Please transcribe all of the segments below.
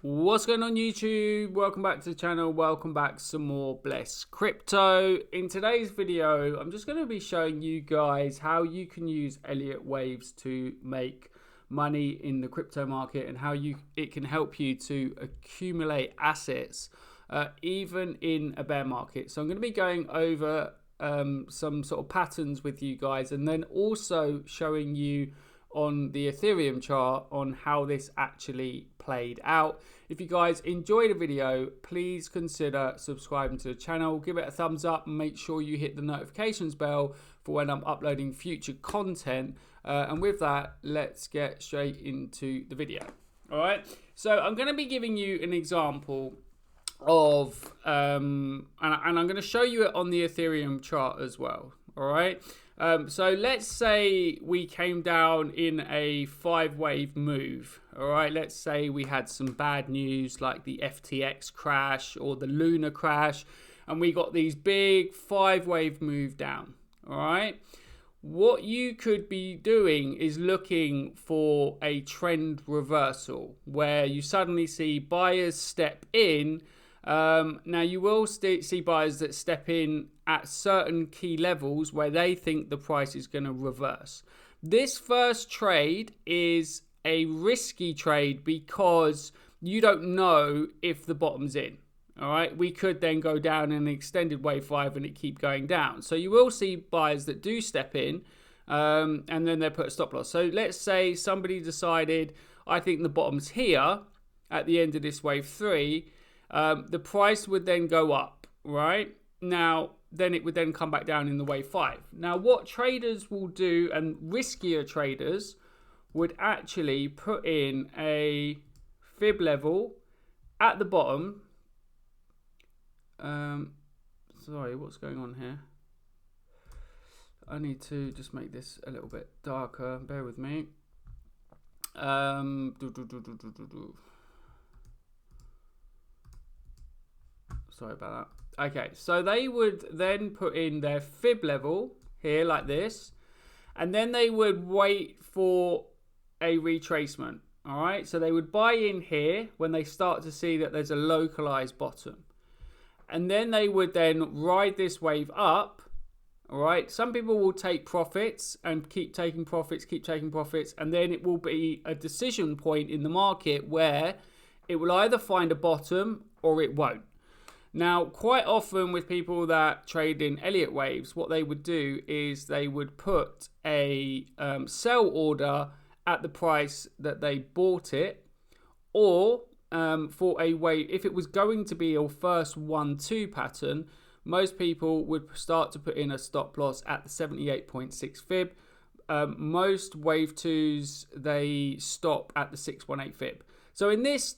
What's going on YouTube? Welcome back to the channel. Welcome back some more Bless Crypto. In today's video, I'm just going to be showing you guys how you can use Elliott waves to make money in the crypto market and how it can help you to accumulate assets even in a bear market. So I'm going to be going over some sort of patterns with you guys, and then also showing you on the Ethereum chart on how this actually played out. If you guys enjoyed the video, please consider subscribing to the channel, give it a thumbs up, and make sure you hit the notifications bell for when I'm uploading future content. And with that, let's get straight into the video. All right, so I'm going to be giving you an example of and I'm going to show you it on the Ethereum chart as well. All right, so let's say we came down in a 5-wave move. All right, let's say we had some bad news like the FTX crash or the Luna crash, and we got these big 5-wave move down. All right, what you could be doing is looking for a trend reversal where you suddenly see buyers step in. Now you will see buyers that step in at certain key levels where they think the price is going to reverse. This first trade is a risky trade because you don't know if the bottom's in. All right, we could then go down in an extended wave 5 and it keep going down. So you will see buyers that do step in and then they put a stop loss. So let's say somebody decided, I think the bottom's here at the end of this wave 3. The price would then go up, right? Now, then it would then come back down in the wave 5. Now, what traders will do, and riskier traders, would actually put in a fib level at the bottom. Sorry, what's going on here? I need to just make this a little bit darker. Bear with me. Sorry about that. Okay, so they would then put in their fib level here like this, and then they would wait for a retracement. All right, so they would buy in here when they start to see that there's a localized bottom, and then they would then ride this wave up. All right, some people will take profits and keep taking profits, and then it will be a decision point in the market where it will either find a bottom or it won't. Now, quite often with people that trade in Elliott waves, what they would do is they would put a sell order at the price that they bought it, or for a wave, if it was going to be your first 1-2 pattern, most people would start to put in a stop loss at the 78.6 fib. Most wave 2s, they stop at the 618 fib. So in this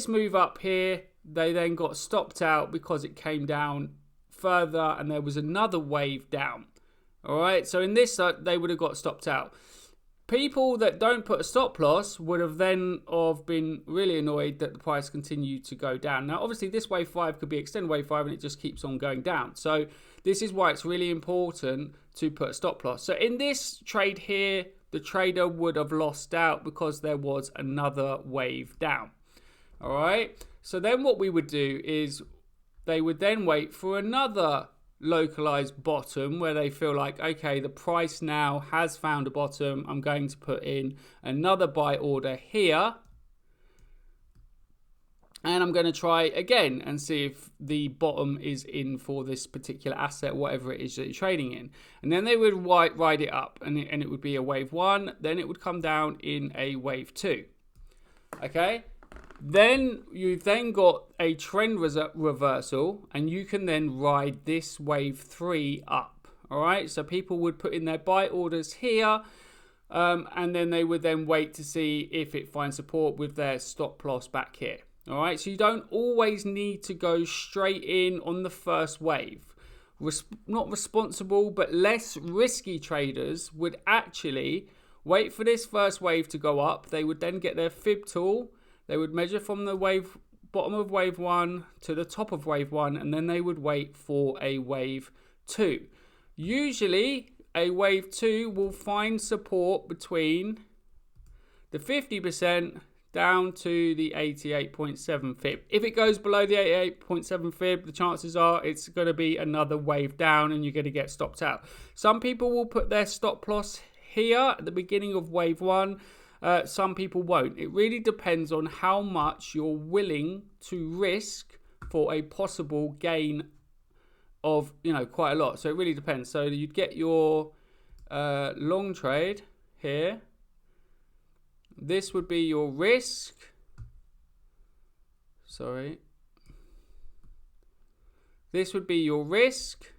move up here, they then got stopped out because it came down further and there was another wave down. All right, so in this, they would have got stopped out. People that don't put a stop loss would have then been really annoyed that the price continued to go down. Now, obviously, this wave 5 could be extended wave 5 and it just keeps on going down. So this is why it's really important to put a stop loss. So in this trade here, the trader would have lost out because there was another wave down. All right, so then what we would do is they would then wait for another localized bottom where they feel like, okay, the price now has found a bottom. I'm going to put in another buy order here. And I'm going to try again and see if the bottom is in for this particular asset, whatever it is that you're trading in. And then they would ride it up and it would be a wave 1. Then it would come down in a wave 2. Okay. Then you've then got a trend reversal, and you can then ride this wave 3 up. All right, so people would put in their buy orders here, and then they would then wait to see if it finds support with their stop loss back here. All right, so you don't always need to go straight in on the first wave. Not responsible, but less risky traders would actually wait for this first wave to go up. They would then get their fib tool. They would measure from the bottom of wave 1 to the top of wave 1, and then they would wait for a wave 2. Usually, a wave 2 will find support between the 50%, down to the 88.7 fib. If it goes below the 88.7 fib, the chances are it's going to be another wave down and you're going to get stopped out. Some people will put their stop loss here at the beginning of wave one. Some people won't. It really depends on how much you're willing to risk for a possible gain of, quite a lot. So it really depends. So you'd get your long trade here. This would be your risk. Sorry. This would be your risk.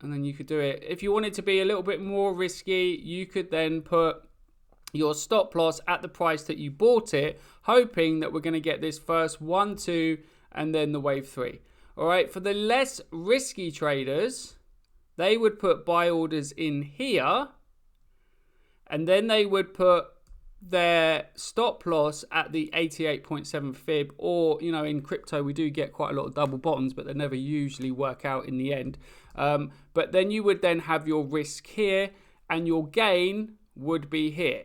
And then you could do it. If you wanted to be a little bit more risky, you could then put your stop loss at the price that you bought it, hoping that we're going to get this first 1, 2, and then the wave 3. All right. For the less risky traders, they would put buy orders in here, and then they would put their stop loss at the 88.7 fib, or, in crypto, we do get quite a lot of double bottoms, but they never usually work out in the end. But then you would then have your risk here, and your gain would be here.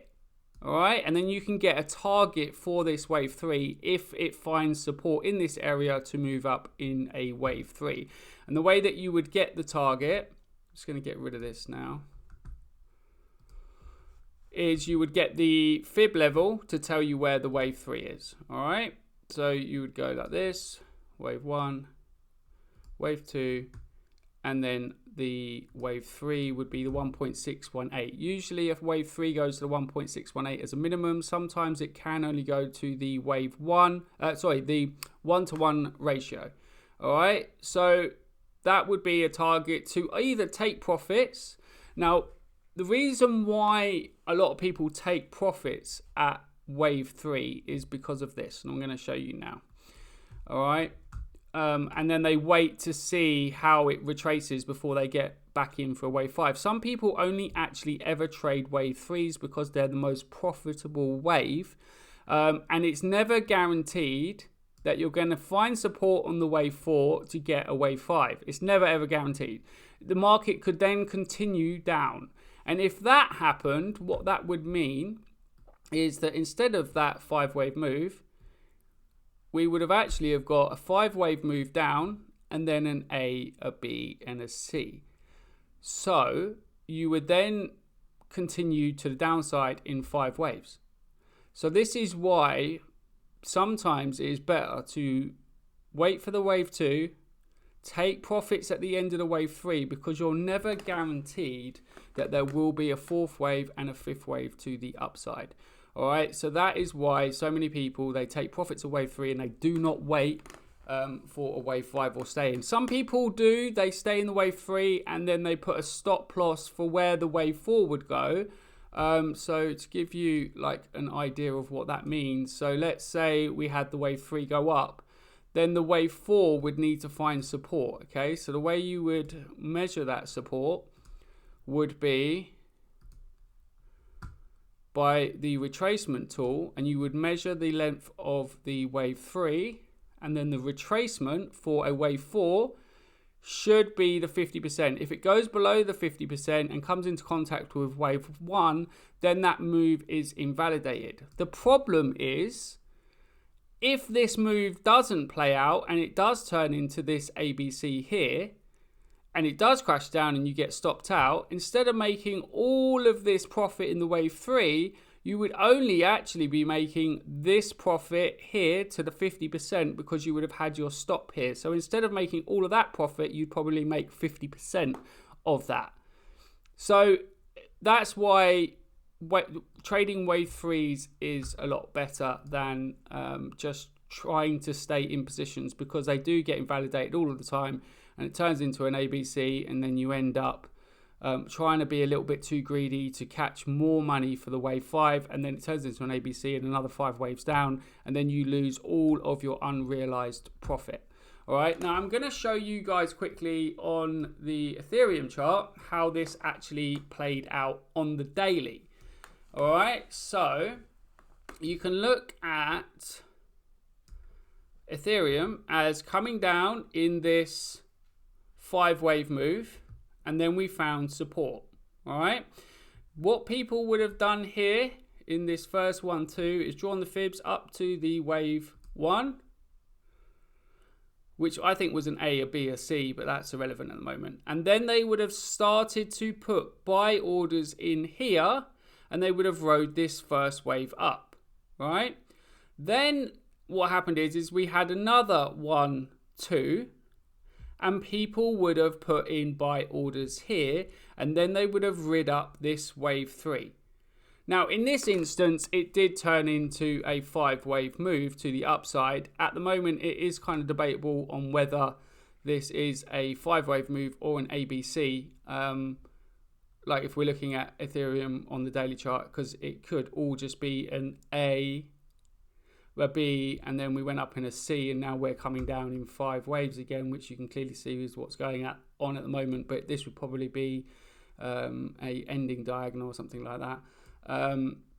All right. And then you can get a target for this wave 3 if it finds support in this area to move up in a wave 3. And the way that you would get the target, I'm just going to get rid of this now, is you would get the fib level to tell you where the wave 3 is. All right. So you would go like this, wave 1, wave 2, and then the wave 3 would be the 1.618. Usually if wave 3 goes to the 1.618 as a minimum, sometimes it can only go to the wave 1, the 1-to-1 ratio. All right. So that would be a target to either take profits. Now, the reason why a lot of people take profits at wave 3 is because of this. And I'm going to show you now. All right. And then they wait to see how it retraces before they get back in for a wave 5. Some people only actually ever trade wave 3s because they're the most profitable wave. And it's never guaranteed that you're going to find support on the wave 4 to get a wave 5. It's never ever guaranteed. The market could then continue down. And if that happened, what that would mean is that instead of that 5-wave move, we would have actually have got a 5-wave move down and then an A, a B, and a C. So you would then continue to the downside in 5 waves. So this is why sometimes it is better to wait for the wave 2, take profits at the end of the wave 3, because you're never guaranteed that there will be a 4th wave and a 5th wave to the upside. All right, so that is why so many people, they take profits of wave 3 and they do not wait for a wave 5 or stay in. Some people do, they stay in the wave 3 and then they put a stop loss for where the wave 4 would go. So to give you like an idea of what that means, so let's say we had the wave 3 go up, then the wave 4 would need to find support. Okay, so the way you would measure that support would be by the retracement tool, and you would measure the length of the wave 3, and then the retracement for a wave 4 should be the 50%. If it goes below the 50% and comes into contact with wave 1, then that move is invalidated. The problem is, if this move doesn't play out and it does turn into this ABC here, and it does crash down and you get stopped out, instead of making all of this profit in the wave 3, you would only actually be making this profit here to the 50%, because you would have had your stop here. So instead of making all of that profit, you'd probably make 50% of that. So that's why trading wave 3s is a lot better than just trying to stay in positions, because they do get invalidated all of the time. And it turns into an ABC, and then you end up trying to be a little bit too greedy to catch more money for the wave 5, and then it turns into an ABC and another 5 waves down, and then you lose all of your unrealized profit. All right, now I'm going to show you guys quickly on the Ethereum chart how this actually played out on the daily. All right, so you can look at Ethereum as coming down in this 5-wave move, and then we found support. All right, What people would have done here in this first 1, 2 is drawn the fibs up to the wave 1, which I think was an A, a B, a C, but that's irrelevant at the moment. And then they would have started to put buy orders in here, and they would have rode this first wave up, right? Then what happened is we had another 1, 2, and people would have put in buy orders here, and then they would have rid up this wave 3. Now, in this instance, it did turn into a 5-wave move to the upside. At the moment, it is kind of debatable on whether this is a 5-wave move or an ABC. Like if we're looking at Ethereum on the daily chart, because it could all just be an A, a B, and then we went up in a C, and now we're coming down in 5 waves again, which you can clearly see is what's going on at the moment. But this would probably be a ending diagonal or something like that.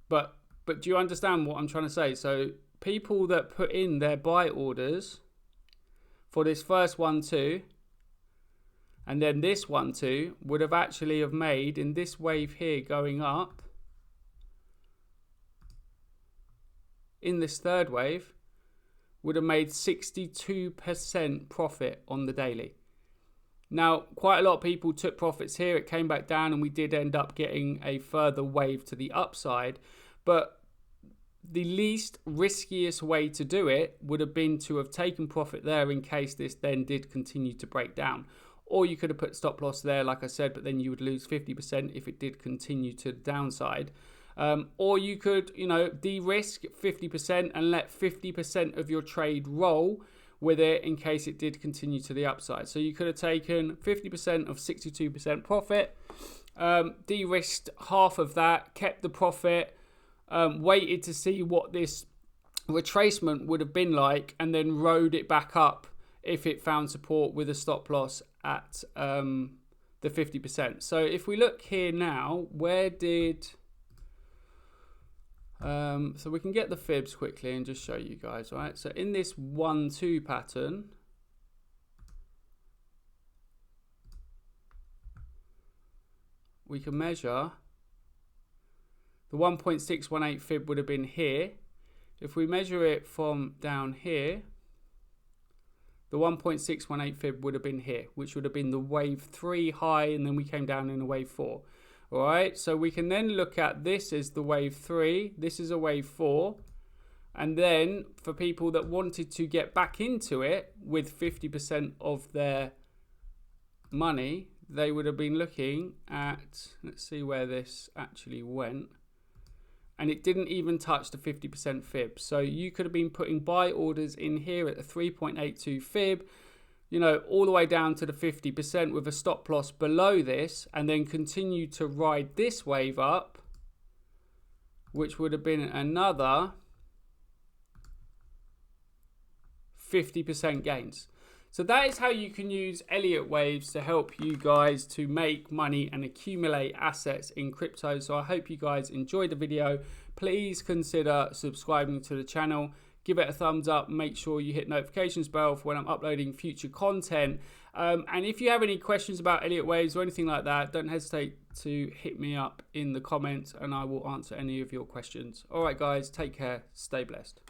But do you understand what I'm trying to say? So people that put in their buy orders for this first 1, 2, and then this 1, 2 would have actually have made in this wave here going up, in this third wave, would have made 62% profit on the daily. Now, quite a lot of people took profits here. It came back down, and we did end up getting a further wave to the upside. But the least riskiest way to do it would have been to have taken profit there in case this then did continue to break down. Or you could have put stop loss there, like I said, but then you would lose 50% if it did continue to the downside. Or you could, de-risk 50% and let 50% of your trade roll with it in case it did continue to the upside. So you could have taken 50% of 62% profit, de-risked half of that, kept the profit, waited to see what this retracement would have been like, and then rode it back up if it found support with a stop loss at the 50%. So if we look here now, where did... so we can get the fibs quickly and just show you guys, right? So in this 1, 2 pattern, we can measure the 1.618 fib would have been here. If we measure it from down here, the 1.618 fib would have been here, which would have been the wave 3 high, and then we came down in a wave 4. All right, so we can then look at this as the wave 3, this is a wave 4, and then for people that wanted to get back into it with 50% of their money, they would have been looking at, let's see where this actually went, and it didn't even touch the 50% fib. So you could have been putting buy orders in here at the 3.82 fib, all the way down to the 50% with a stop loss below this, and then continue to ride this wave up, which would have been another 50% gains. So that is how you can use Elliott waves to help you guys to make money and accumulate assets in crypto. So I hope you guys enjoyed the video. Please consider subscribing to the channel. Give it a thumbs up. Make sure you hit notifications bell for when I'm uploading future content. And if you have any questions about Elliott waves or anything like that, don't hesitate to hit me up in the comments and I will answer any of your questions. All right, guys, take care. Stay blessed.